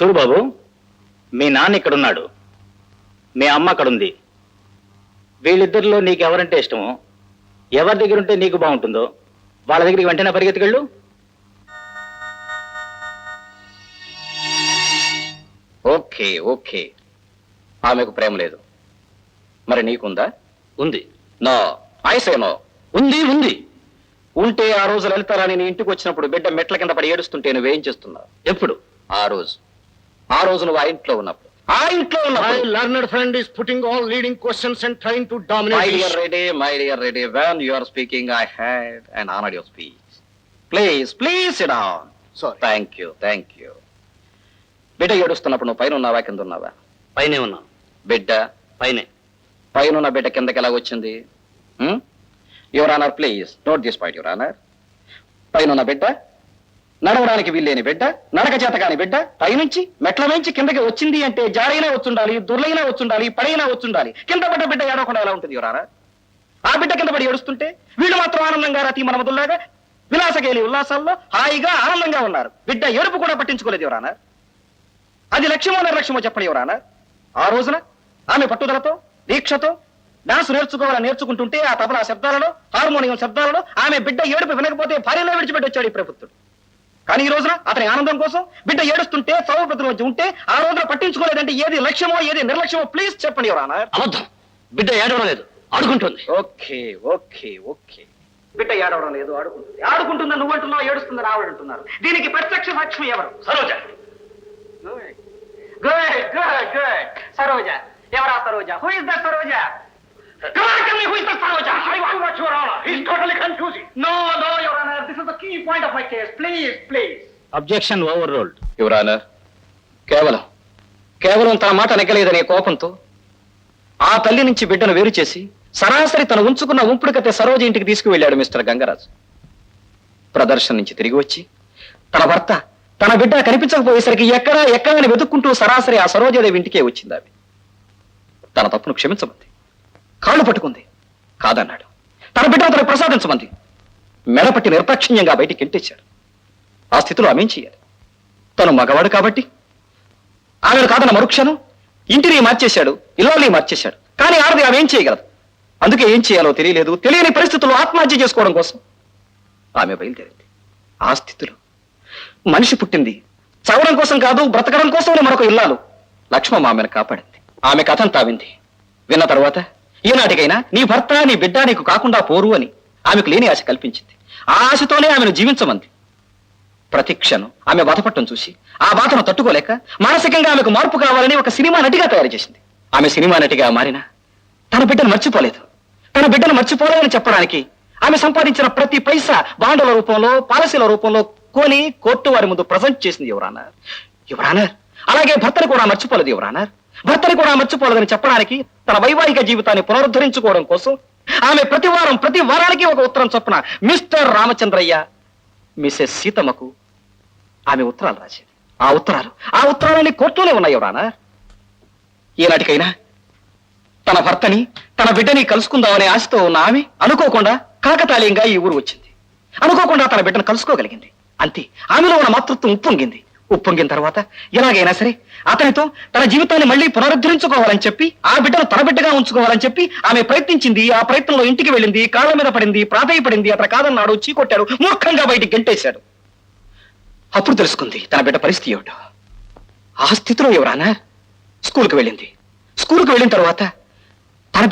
చూడు బాబు, మీ నాన్న ఇక్కడున్నాడు, మీ అమ్మ అక్కడుంది. వీళ్ళిద్దరిలో నీకు ఎవరంటే ఇష్టమో, ఎవరి దగ్గర ఉంటే నీకు బాగుంటుందో వాళ్ళ దగ్గరికి వెంటనే పరిగెత్తుకెళ్ళు. ఓకే ఓకే, ఆమెకు ప్రేమ లేదు, మరి నీకుందా? ఉంది. నో, ఐసేనో. ఉంది ఉంది. ఉంటే ఆ రోజు లలితారాణి నీ ఇంటికి వచ్చినప్పుడు బిడ్డ మెట్ల కింద పడి ఏడుస్తుంటే నువ్వేం చేస్తున్నావు? ఎప్పుడు? ఆ రోజు నువ్వు ఆ ఇంట్లో ఉన్నప్పుడు. My learned friend is putting all leading questions and trying to dominate. My dear Reddy, when you are speaking, I heard and honored your speech. Please sit down. Sorry. Thank you. బిడ్డ ఏడుస్తున్నప్పుడు నువ్వు పైన ఉన్నావా, కింద ఉన్నావా? పైనే ఉన్నాను. బిడ్డ పైనే. పైన ఉన్న బిడ్డ కిందకి ఎలా వచ్చింది? Your honour, please note this point, your honour. పైన ఉన్న బిడ్డ, నడవడానికి వీల్లేని బిడ్డ, నడక చేత కాని బిడ్డ, పైనుంచి మెట్ల నుంచి కిందకి వచ్చింది అంటే జారైనా వచ్చుండాలి, దుర్లైనా వచ్చుండాలి, పడైనా వచ్చుండాలి. కింద పడ్డ బిడ్డ ఏడవకుండా ఎలా ఉంటుంది యువర్ ఆనర్? ఆ బిడ్డ కింద పడి ఏడుస్తుంటే వీళ్ళు మాత్రం ఆనందంగా రతి మనమదుల్లాగా విలాసకేలి ఉల్లాసాల్లో హాయిగా ఆనందంగా ఉన్నారు. బిడ్డ ఏడుపు కూడా పట్టించుకోలేదు యువర్ ఆనర్. అది లక్ష్యమో నిర్లక్ష్యమో చెప్పండి యువర్ ఆనర్. ఆ రోజున ఆమె పట్టుదలతో, దీక్షతో డాన్స్ నేర్చుకుంటుంటే ఆ తబలా శబ్దాలలో, హార్మోనియం శబ్దాలలో ఆమె బిడ్డ ఏడుపు వినకపోతే భార్యలో విడిచిపెట్టి వచ్చాడు ఈ ప్రభుత్వుడు. కానీ ఈ రోజున అతని ఆనందం కోసం బిడ్డ ఏడుస్తుంటే సౌప్రతి వచ్చి ఉంటే ఆ రోజున పట్టించుకోలేదంటే ఏది లక్ష్యమో ఏది నిర్లక్ష్యమో ప్లీజ్ చెప్పండి యువర్ ఆనర్. అబద్ధం. బిడ్డ ఏడవడం లేదు, ఆడుకుంటుంది. ఓకే. బిడ్డ ఏడవడం లేదు, ఆడుకుంటుందని నువ్వు అంటున్నావు, ఏడుస్తుందని ఆవిడ అంటున్నారు. దీనికి ప్రత్యక్ష సాక్ష్యం ఎవరు? సరోజ. గుడ్. సరోజ. ఎవరా Saroja? Who is that Saroja? Come on, tell me who is the Saroja? I want what your honor. He's totally confusing. No, your honor. This is the key point of my case. Please. Objection over ruled. Your honour, కేవలం తన మాట నెగ్గలేదనే కోపంతో ఆ తల్లి నుంచి బిడ్డను వేరు చేసి సరాసరి తను ఉంచుకున్న ఉంపుడు కథ సరోజ ఇంటికి తీసుకువెళ్ళాడు మిస్టర్ గంగరాజు. ప్రదర్శన నుంచి తిరిగి వచ్చి తన భర్త, తన బిడ్డ కనిపించకపోయేసరికి ఎక్కడా అని వెతుక్కుంటూ సరాసరి ఆ సరోజాదేవి ఇంటికే వచ్చింది. ఆమె తన తప్పును క్షమించమంది, కాళ్ళు పట్టుకుంది, కాదన్నాడు. తన బిడ్డను తనకు ప్రసాదించమంది, మెడపట్టి నిర్దాక్షిణ్యంగా బయటికి ఎంటేశాడు. ఆ స్థితిలో ఆమెం చేయాలి? తను మగవాడు కాబట్టి ఆమెను కాదన్న మరుక్షణం ఇంటిని మార్చేశాడు, ఇల్లాల్ని మార్చేశాడు. కానీ ఆడది ఆమె ఏం చేయగలదు. అందుకే ఏం చేయాలో తెలియలేదు. తెలియని పరిస్థితుల్లో ఆత్మహత్య చేసుకోవడం కోసం ఆమె బయలుదేరింది. ఆ స్థితిలో మనిషి పుట్టింది చవడం కోసం కాదు, బ్రతకడం కోసమని మరొక ఇల్లాలు లక్ష్మమ్మ ఆమెను కాపాడింది. ఆమె కథను తావింది. విన్న తర్వాత ఈనాటికైనా నీ భర్త, నీ బిడ్డ నీకు కాకుండా పోరు అని ఆమెకు లేని ఆశ కల్పించింది. ఆ ఆశతోనే ఆమెను జీవించమంది. ప్రతి క్షణం ఆమె బాధపడటం చూసి ఆ బాధను తట్టుకోలేక మానసికంగా ఆమెకు మార్పు కావాలని ఒక సినిమా నటిగా తయారు చేసింది. ఆమె సినిమా నటిగా మారిన తన బిడ్డను మర్చిపోలేదు. తన బిడ్డను మర్చిపోలేదని చెప్పడానికి ఆమె సంపాదించిన ప్రతి పైసా బాండుల రూపంలో, పాలసీల రూపంలో కొని కోర్టు వారి ముందు ప్రజెంట్ చేసింది యువర్ ఆనర్. అలాగే భర్తను కూడా మర్చిపోలేదు యువర్ ఆనర్. భర్తని కూడా మర్చిపోలేదని చెప్పడానికి తన వైవాహిక జీవితాన్ని పునరుద్ధరించుకోవడం కోసం ఆమె ప్రతి వారానికి ఒక ఉత్తరం చొప్పున మిస్టర్ రామచంద్రయ్య, మిసెస్ సీతమ్మకు ఆమె ఉత్తరాలు రాసేది. ఆ ఉత్తరాలన్నీ కోర్టులోనే ఉన్నాయి యువర్ ఆనర్. ఈనాటికైనా తన భర్తని, తన బిడ్డని కలుసుకుందామనే ఆశతో ఉన్న ఆమె అనుకోకుండా కాకతాళీయంగా ఈ ఊరు వచ్చింది. అనుకోకుండా తన బిడ్డను కలుసుకోగలిగింది. అంతే, ఆమెలో ఉన్న మాతృత్వం ఉప్పొంగిన తర్వాత ఎలాగైనా సరే అతనితో తన జీవితాన్ని మళ్ళీ పునరుద్ధరించుకోవాలని చెప్పి, ఆ బిడ్డను తన బిడ్డగా ఉంచుకోవాలని చెప్పి ఆమె ప్రయత్నించింది. ఆ ప్రయత్నంలో ఇంటికి వెళ్ళింది, కాళ్ళ మీద పడింది, ప్రాధేయపడింది. అతను కాదన్నాడు, చీకొట్టాడు, మూర్ఖంగా బయటికి గెంటేశాడు. అప్పుడు తెలుసుకుంది తన బిడ్డ పరిస్థితి ఏమిటో. ఆ స్థితిలో యువర్ ఆనర్ స్కూల్కి వెళ్ళిన తర్వాత తన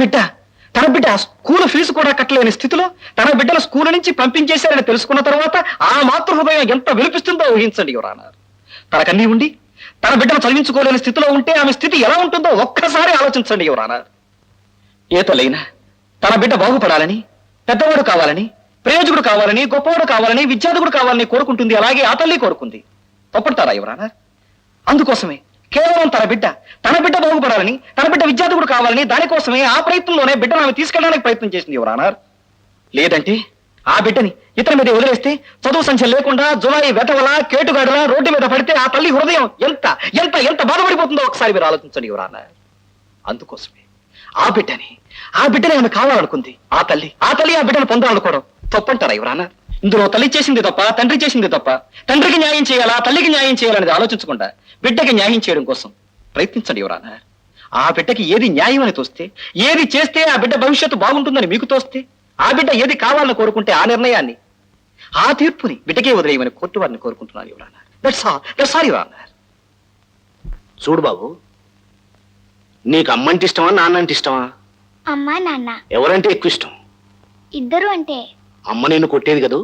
బిడ్డ స్కూల్ ఫీజు కూడా కట్టలేని స్థితిలో తన బిడ్డను స్కూల్ నుంచి పంపించేశారని తెలుసుకున్న తర్వాత ఆ మాతృహృదయం ఎంత వినిపిస్తుందో ఊహించండి యువర్ ఆనర్. తనకన్నీ ఉండి తన బిడ్డను చదివించుకోలేని స్థితిలో ఉంటే ఆమె స్థితి ఎలా ఉంటుందో ఒక్కసారి ఆలోచించండి యువర్ ఆనర్. ఏ తల్లైనా తన బిడ్డ బాగుపడాలని, పెద్దవాడు కావాలని, ప్రయోజకుడు కావాలని, గొప్పవాడు కావాలని, విద్యార్థుడు కావాలని కోరుకుంటుంది. అలాగే ఆ తల్లి కోరుకుంది. తప్పుంటారా యువర్ ఆనర్? అందుకోసమే కేవలం తన బిడ్డ బాగుపడాలని, తన బిడ్డ విద్యార్థుడు కావాలని, దానికోసమే ఆ ప్రయత్నంలోనే బిడ్డను ఆమె తీసుకెళ్ళడానికి ప్రయత్నం చేసింది యువర్ ఆనర్. లేదంటే ఆ బిడ్డని ఇతని మీద వదిలేస్తే చదువు సంఖ్య లేకుండా జులాయి వెతవలా, కేటుగాడులా రోడ్డు మీద పడితే ఆ తల్లి హృదయం ఎంత ఎంత ఎంత బాధపడిపోతుందో ఒకసారి మీరు ఆలోచించండి యువర్ ఆనర్. అందుకోసమే ఆ బిడ్డని ఆమె కావాలనుకుంది. ఆ తల్లి ఆ బిడ్డను పొందాలనుకోవడం తప్పంటారా యువర్ ఆనర్? ఇందులో తల్లి చేసింది తప్ప తండ్రి చేసింది తప్ప, తండ్రికి న్యాయం చేయాలా తల్లికి న్యాయం చేయాలనేది ఆలోచించకుండా బిడ్డకి న్యాయం చేయడం కోసం ప్రయత్నించండి ఎవరన్నా. ఆ బిడ్డకి ఏది న్యాయం అని తోస్తే, ఏది చేస్తే ఆ బిడ్డ భవిష్యత్తు బాగుంటుందని మీకు తోస్తే, ఆ బిడ్డ ఏది కావాలని కోరుకుంటే ఆ నిర్ణయాన్ని, ఆ తీర్పుని బిడ్డకే వదిలేయమని కోర్టు వారిని కోరుకుంటున్నాను ఎవరన్నా. దట్స్ ఆల్ ఎవరన్నా. చూడు బాబు, నీకు అమ్మంటే ఇష్టమా నాన్నంటే ఇష్టమా? అమ్మా నాన్న ఎవరంటే ఎక్కువ ఇష్టం? ఇద్దరు అంటే. అమ్మ నిన్ను కొట్టేది కదూ.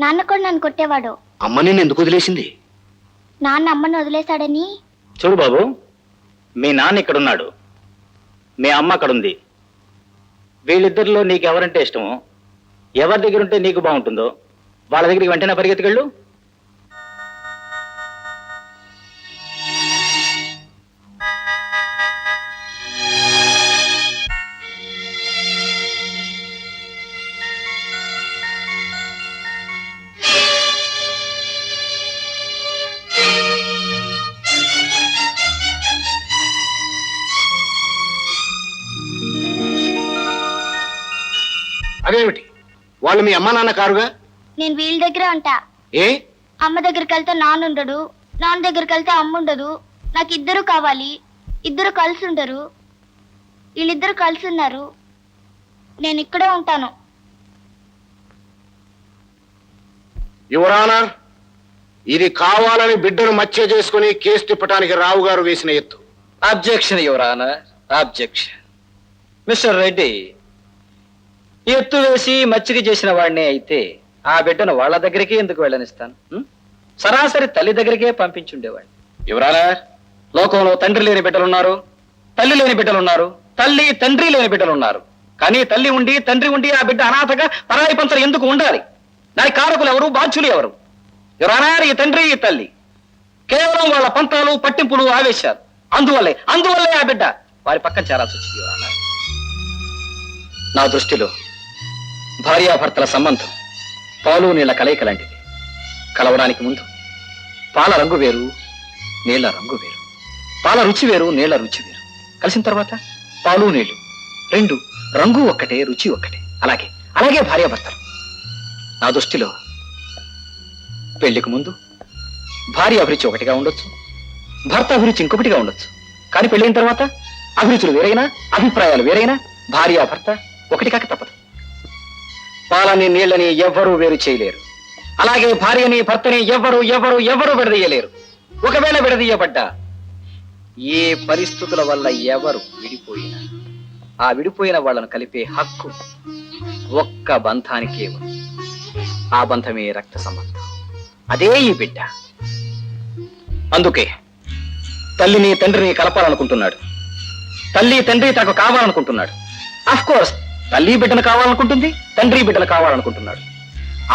నాన్న కూడా నన్ను కొట్టేవాడు. అమ్మ నిన్ను ఎందుకు వదిలేసింది? నాన్న అమ్మను వదిలేశాడని. చూడు బాబు, మీ నాన్న ఇక్కడున్నాడు, మీ అమ్మ అక్కడుంది. వీళ్ళిద్దరిలో నీకు ఎవరంటే ఇష్టమో, ఎవరి దగ్గర ఉంటే నీకు బాగుంటుందో వాళ్ళ దగ్గరికి వెంటనే పరిగెత్తుకెళ్ళు. అదేమిటి, వాళ్ళు మీ అమ్మ నాన్న కారుగా? నేను వీళ్ళ దగ్గరే ఉంటా. ఏ? అమ్మ దగ్గరికి వెళ్తే నాన్న ఉండడు, నాన్న దగ్గరికి వెళ్తే అమ్మ ఉండదు. నాకు ఇద్దరు కావాలి. ఇద్దరు కలిసి ఉండరు. వీళ్ళిద్దరు కలిసి ఉన్నారు. నేను ఇక్కడే ఉంటాను. యువర్ ఆనర్, ఇది కావాలని బిడ్డను మచ్చ చేసుకుని కేసు తిప్పటానికి రావు గారు వేసిన ఎత్తు. Objection your honour, objection. Mister Reddy, ఎత్తు వేసి మచ్చిక చేసిన వాడినే అయితే ఆ బిడ్డను వాళ్ళ దగ్గరికి ఎందుకు వెళ్ళనిస్తాను? సరాసరి తల్లి దగ్గరికే పంపించుండేవాడిని. ఎవరానా, లోకంలో తండ్రి లేని బిడ్డలున్నారు, తల్లి లేని బిడ్డలున్నారు, తల్లి తండ్రి లేని బిడ్డలున్నారు. కానీ తల్లి ఉండి తండ్రి ఉండి ఆ బిడ్డ అనాథగా పరాయి పంచలు ఎందుకు ఉండాలి? దాని కారకులు ఎవరు, బాధ్యులు ఎవరు? ఎవరానా, ఈ తండ్రి ఈ తల్లి కేవలం వాళ్ళ పంతాలు, పట్టింపులు, ఆవేశాలు. అందువల్లే ఆ బిడ్డ వారి పక్కన చేరాల్సి వచ్చింది. ఎవరానా, నా దృష్టిలో భార్యాభర్తల సంబంధం పాలు నీళ్ల కలయిక లాంటిది. కలవడానికి ముందు పాల రంగు వేరు, నీళ్ల రంగు వేరు. పాల రుచి వేరు, నీళ్ల రుచి వేరు. కలిసిన తర్వాత పాలు నీళ్లు రెండు రంగు ఒక్కటే, రుచి ఒక్కటే. అలాగే భార్యాభర్తలు. నా దృష్టిలో పెళ్లికి ముందు భార్య అభిరుచి ఒకటిగా ఉండొచ్చు, భర్త అభిరుచి ఇంకొకటిగా ఉండొచ్చు. కానీ పెళ్ళైన తర్వాత అభిరుచులు వేరైనా, అభిప్రాయాలు వేరైనా భార్యాభర్త ఒకటి కాక తప్పదు. పాలని నీళ్ళని ఎవ్వరూ వేరు చేయలేరు. అలాగే భార్యని భర్తని ఎవరు విడదీయలేరు. ఒకవేళ విడదీయబడ్డా ఏ పరిస్థితుల వల్ల ఎవరు విడిపోయినా ఆ విడిపోయిన వాళ్ళను కలిపే హక్కు ఒక్క బంధానికే ఉంది. ఆ బంధమే రక్త సంబంధం. అదే ఈ బిడ్డ. అందుకే తల్లిని తండ్రిని కలపాలనుకుంటున్నాడు. తల్లి తండ్రి తనకు కావాలనుకుంటున్నాడు. ఆఫ్ కోర్స్ తల్లి బిడ్డను కావాలనుకుంటుంది, తండ్రి బిడ్డను కావాలనుకుంటున్నాడు.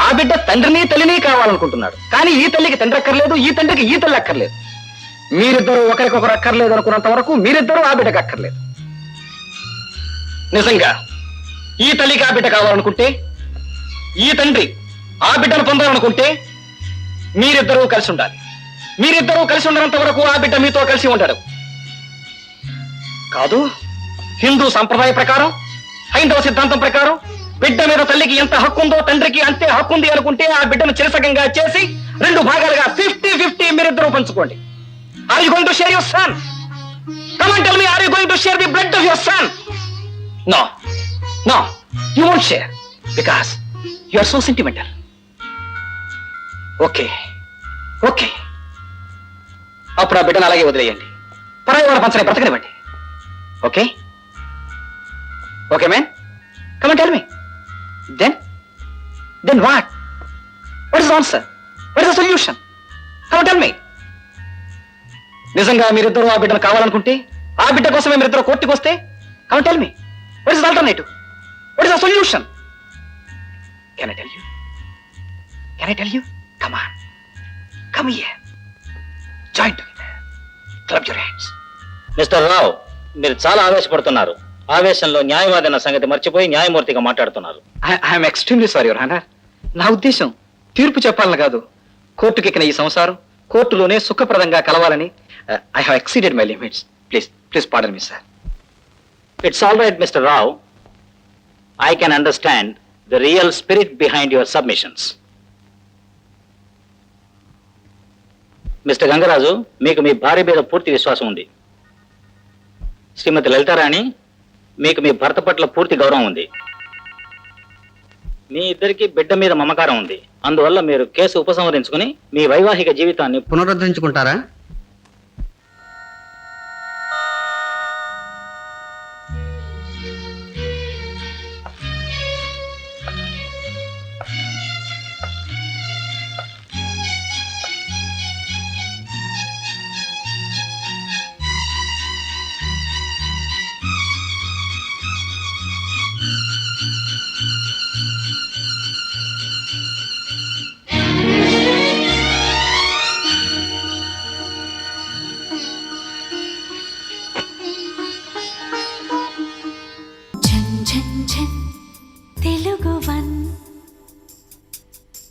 ఆ బిడ్డ తండ్రిని తల్లిని కావాలనుకుంటున్నాడు. కానీ ఈ తల్లికి తండ్రి అక్కర్లేదు, ఈ తండ్రికి ఈ తల్లి అక్కర్లేదు. మీరిద్దరూ ఒకరికొకరు అక్కర్లేదు అనుకున్నంత వరకు మీరిద్దరూ ఆ బిడ్డకు అక్కర్లేదు. నిజంగా ఈ తల్లికి ఆ బిడ్డ కావాలనుకుంటే, ఈ తండ్రి ఆ బిడ్డను పొందాలనుకుంటే మీరిద్దరూ కలిసి ఉండాలి. మీరిద్దరూ కలిసి ఉండనంత వరకు ఆ బిడ్డ మీతో కలిసి ఉంటాడు. కాదు, హిందూ సంప్రదాయ ప్రకారం, హైందవ సిద్ధాంతం ప్రకారం బిడ్డ మీద తల్లికి ఎంత హక్కు ఉందో తండ్రికి అంతే హక్కు ఉంది అనుకుంటే ఆ బిడ్డను చిరసకంగా చేసి 2 భాగాలుగా 50-50 మీరిద్దరూ పంచుకోండి. Are you going to share your son? Come and tell me, are you going to share the blood of your son? No, you won't share because you are so sentimental. Okay. అప్పుడు ఆ బిడ్డను అలాగే వదిలేయండి. పరాయి వాళ్ళ పంచనే బ్రతకనివ్వండి. Okay man? Come and tell me. Then what? What is the answer? What is the solution? Come and tell me. నిజంగా మీరిద్దరూ ఆ బిడ్డను కావాలనుకుంటే, ఆ బిడ్డ కోసమే మీరిద్దరు కోర్టుకు వస్తే, come and tell me. What is the alternative? What is the solution? Can I tell you? Come on. Come here. Join together. Clap your hands. Mister Rao, మీరు చాలా ఆవేశపడుతున్నారు. ఆవేశంలో న్యాయవాది అన్న సంగతి మర్చిపోయి న్యాయమూర్తిగా మాట్లాడుతున్నారు. I'm extremely sorry your honour. నా ఉద్దేశం తీర్పు చెప్పాలని కాదు. కోర్టుకెక్కిన ఈ సంసారం కోర్టులోనే సుఖప్రదంగా కలవాలని. I have exceeded my limits. Please pardon me sir. It's all right mister Rao. I can understand the real spirit behind your submissions. Mister Gangaraju, మీకు మీ భార్య మీద పూర్తి విశ్వాసం ఉంది. శ్రీమతి లలితారాణి, మీకు మీ భర్త పట్ల పూర్తి గౌరవం ఉంది. మీ ఇద్దరికి బిడ్డ మీద మమకారం ఉంది. అందువల్ల మీరు కేసు ఉపసంహరించుకుని మీ వైవాహిక జీవితాన్ని పునరుద్ధరించుకుంటారా?